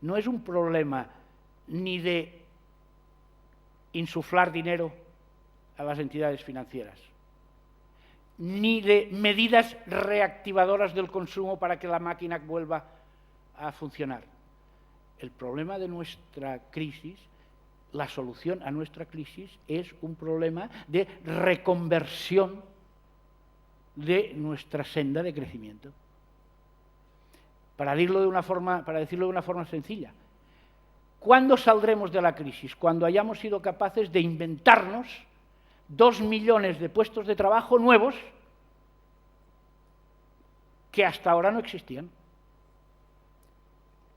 no es un problema ni de insuflar dinero a las entidades financieras, ni de medidas reactivadoras del consumo para que la máquina vuelva a funcionar. El problema de nuestra crisis, la solución a nuestra crisis, es un problema de reconversión de nuestra senda de crecimiento. Para decirlo de una forma sencilla, ¿cuándo saldremos de la crisis? Cuando hayamos sido capaces de inventarnos 2 millones de puestos de trabajo nuevos que hasta ahora no existían.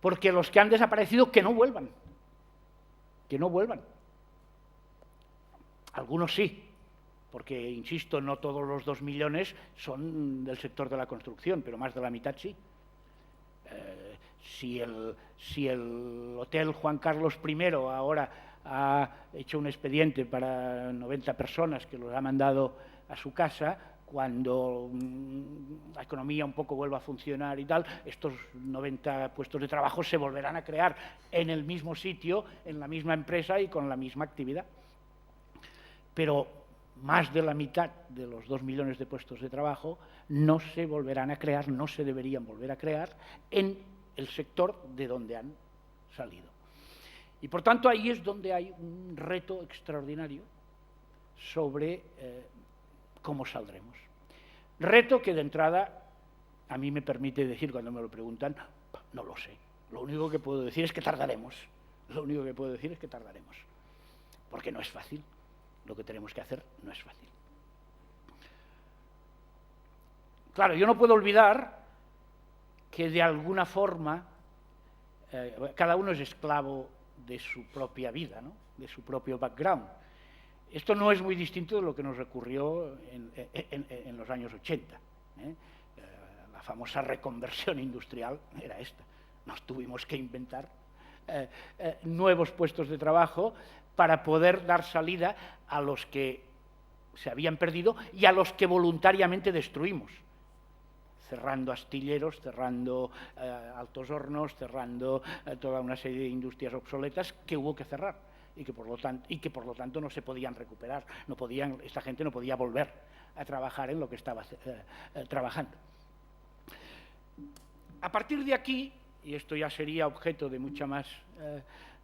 Porque los que han desaparecido, que no vuelvan. Que no vuelvan. Algunos sí, porque, insisto, no todos los 2 millones son del sector de la construcción, pero más de la mitad sí. Si el Hotel Juan Carlos I ahora ha hecho un expediente para 90 personas que los ha mandado a su casa, cuando la economía un poco vuelva a funcionar y tal, estos 90 puestos de trabajo se volverán a crear en el mismo sitio, en la misma empresa y con la misma actividad. Pero más de la mitad de los 2 millones de puestos de trabajo no se volverán a crear, no se deberían volver a crear en el sector de donde han salido. Y por tanto ahí es donde hay un reto extraordinario sobre cómo saldremos. Reto que de entrada a mí me permite decir, cuando me lo preguntan, no lo sé. Lo único que puedo decir es que tardaremos. Lo único que puedo decir es que tardaremos. Porque no es fácil. Lo que tenemos que hacer no es fácil. Claro, yo no puedo olvidar que de alguna forma cada uno es esclavo de su propia vida, ¿no? De su propio background. Esto no es muy distinto de lo que nos ocurrió en los años 80. La famosa reconversión industrial era esta. Nos tuvimos que inventar nuevos puestos de trabajo para poder dar salida a los que se habían perdido y a los que voluntariamente destruimos, cerrando astilleros, cerrando altos hornos, cerrando toda una serie de industrias obsoletas que hubo que cerrar y que por lo tanto no se podían recuperar, esta gente no podía volver a trabajar en lo que estaba trabajando. A partir de aquí, y esto ya sería objeto de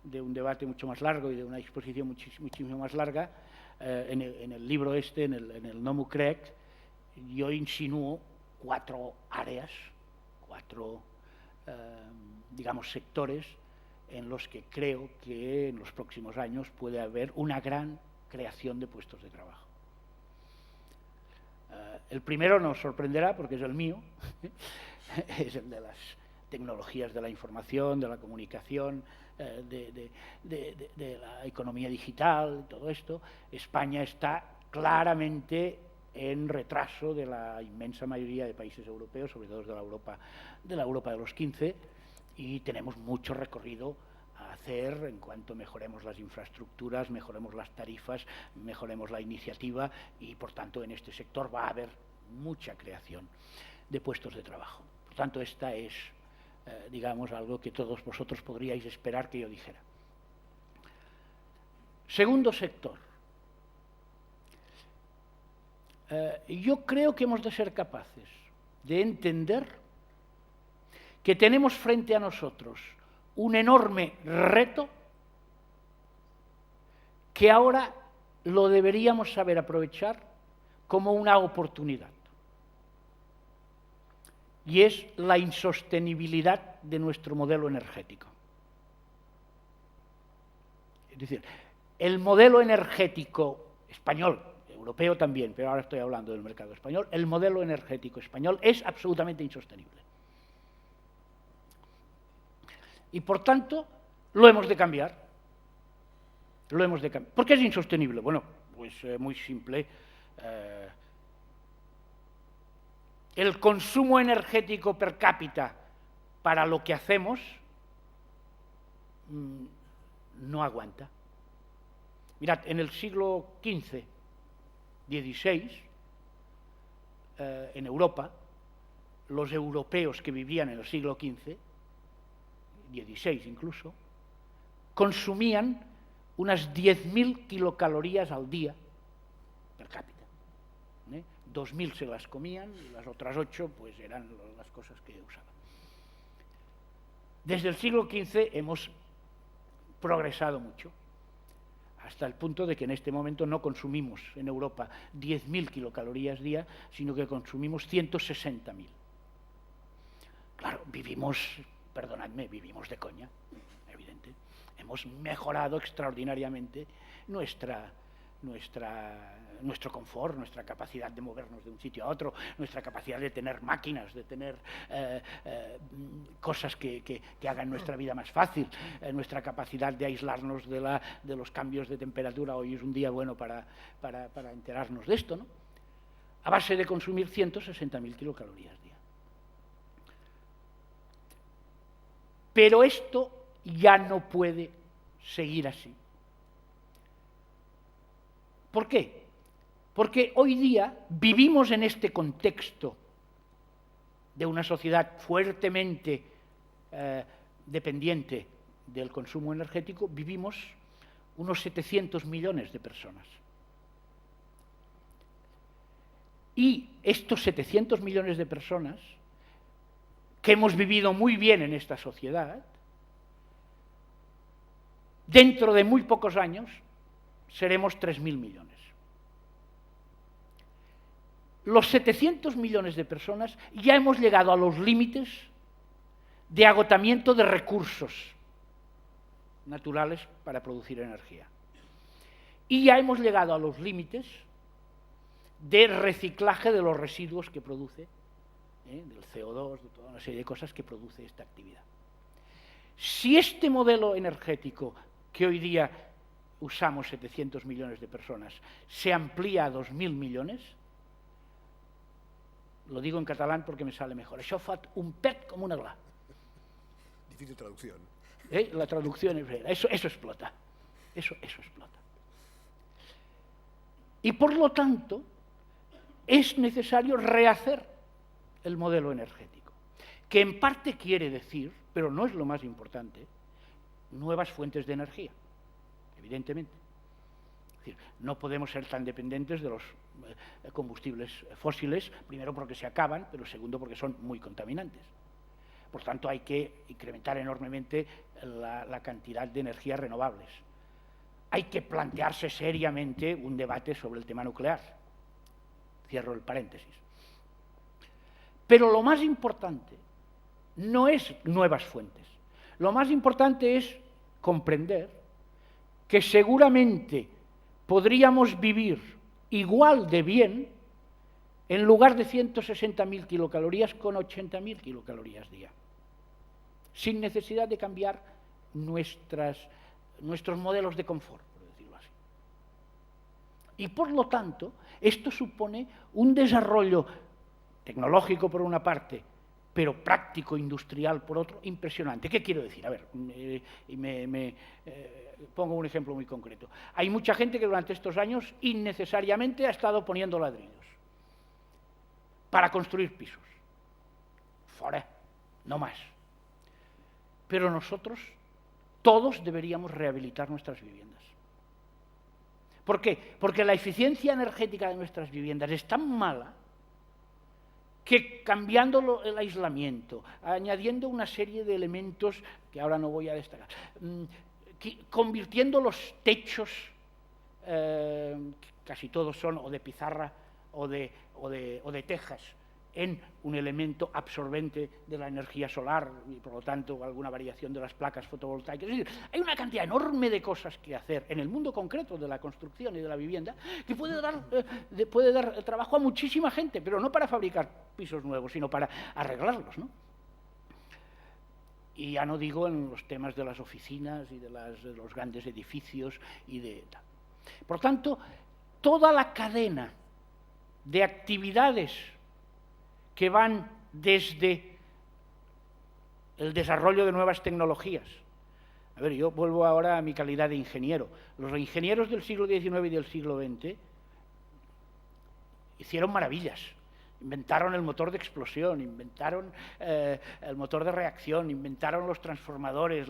de un debate mucho más largo y de una exposición muchísimo más larga, en el libro en el No m'ho crec, yo insinúo 4 áreas, 4, digamos, sectores en los que creo que en los próximos años puede haber una gran creación de puestos de trabajo. El primero nos sorprenderá porque es el mío, es el de las tecnologías de la información, de la comunicación, de la economía digital, todo esto. España está claramente en retraso de la inmensa mayoría de países europeos, sobre todo de la Europa de los 15, y tenemos mucho recorrido a hacer en cuanto mejoremos las infraestructuras, mejoremos las tarifas, mejoremos la iniciativa y, por tanto, en este sector va a haber mucha creación de puestos de trabajo. Por tanto, esta es, digamos, algo que todos vosotros podríais esperar que yo dijera. Segundo sector. Yo creo que hemos de ser capaces de entender que tenemos frente a nosotros un enorme reto que ahora lo deberíamos saber aprovechar como una oportunidad. Y es la insostenibilidad de nuestro modelo energético. Es decir, el modelo energético español, europeo también, pero ahora estoy hablando del mercado español, el modelo energético español es absolutamente insostenible. Y por tanto, lo hemos de cambiar. Lo hemos de cambiar. ¿Por qué es insostenible? Bueno, pues muy simple. El consumo energético per cápita para lo que hacemos no aguanta. Mirad, en el siglo XV, XVI, en Europa, los europeos que vivían en el siglo XV, XVI incluso, consumían unas 10.000 kilocalorías al día per cápita. 2.000 se las comían y las otras 8 pues eran las cosas que usaban. Desde el siglo XV hemos progresado mucho, hasta el punto de que en este momento no consumimos en Europa 10.000 kilocalorías día, sino que consumimos 160.000. Claro, perdonadme, vivimos de coña, evidente. Hemos mejorado extraordinariamente nuestro confort, nuestra capacidad de movernos de un sitio a otro, nuestra capacidad de tener máquinas, de tener cosas que hagan nuestra vida más fácil, nuestra capacidad de aislarnos de los cambios de temperatura. Hoy es un día bueno para enterarnos de esto, ¿no? A base de consumir 160.000 kilocalorías día. Pero esto ya no puede seguir así. ¿Por qué? Porque hoy día vivimos en este contexto de una sociedad fuertemente dependiente del consumo energético, vivimos unos 700 millones de personas. Y estos 700 millones de personas, que hemos vivido muy bien en esta sociedad, dentro de muy pocos años seremos 3.000 millones. Los 700 millones de personas ya hemos llegado a los límites de agotamiento de recursos naturales para producir energía. Y ya hemos llegado a los límites de reciclaje de los residuos que produce, del CO2, de toda una serie de cosas que produce esta actividad. Si este modelo energético que hoy día usamos 700 millones de personas se amplía a 2.000 millones, lo digo en catalán porque me sale mejor, això fa un pet com una gla. Difícil traducción. La traducción es verdad, eso explota, eso explota. Y por lo tanto, es necesario rehacer el modelo energético, que en parte quiere decir, pero no es lo más importante, nuevas fuentes de energía, evidentemente. Es decir, no podemos ser tan dependientes de los combustibles fósiles, primero porque se acaban, pero segundo porque son muy contaminantes. Por tanto, hay que incrementar enormemente la cantidad de energías renovables. Hay que plantearse seriamente un debate sobre el tema nuclear. Cierro el paréntesis. Pero lo más importante no es nuevas fuentes. Lo más importante es comprender que seguramente podríamos vivir igual de bien en lugar de 160.000 kilocalorías con 80.000 kilocalorías día, sin necesidad de cambiar nuestros modelos de confort, por decirlo así. Y por lo tanto, esto supone un desarrollo tecnológico por una parte, pero práctico, industrial por otro, impresionante. ¿Qué quiero decir? A ver, pongo un ejemplo muy concreto. Hay mucha gente que durante estos años innecesariamente ha estado poniendo ladrillos para construir pisos. Fora, no más. Pero nosotros, todos deberíamos rehabilitar nuestras viviendas. ¿Por qué? Porque la eficiencia energética de nuestras viviendas es tan mala que cambiando el aislamiento, añadiendo una serie de elementos que ahora no voy a destacar, convirtiendo los techos, casi todos son o de pizarra o de tejas, en un elemento absorbente de la energía solar y por lo tanto alguna variación de las placas fotovoltaicas. Es decir, hay una cantidad enorme de cosas que hacer en el mundo concreto de la construcción y de la vivienda que puede dar trabajo a muchísima gente, pero no para fabricar pisos nuevos, sino para arreglarlos, ¿no? Y ya no digo en los temas de las oficinas y de los grandes edificios y de tal. Por tanto, toda la cadena de actividades que van desde el desarrollo de nuevas tecnologías. A ver, yo vuelvo ahora a mi calidad de ingeniero. Los ingenieros del siglo XIX y del siglo XX hicieron maravillas. Inventaron el motor de explosión, inventaron el motor de reacción, inventaron los transformadores,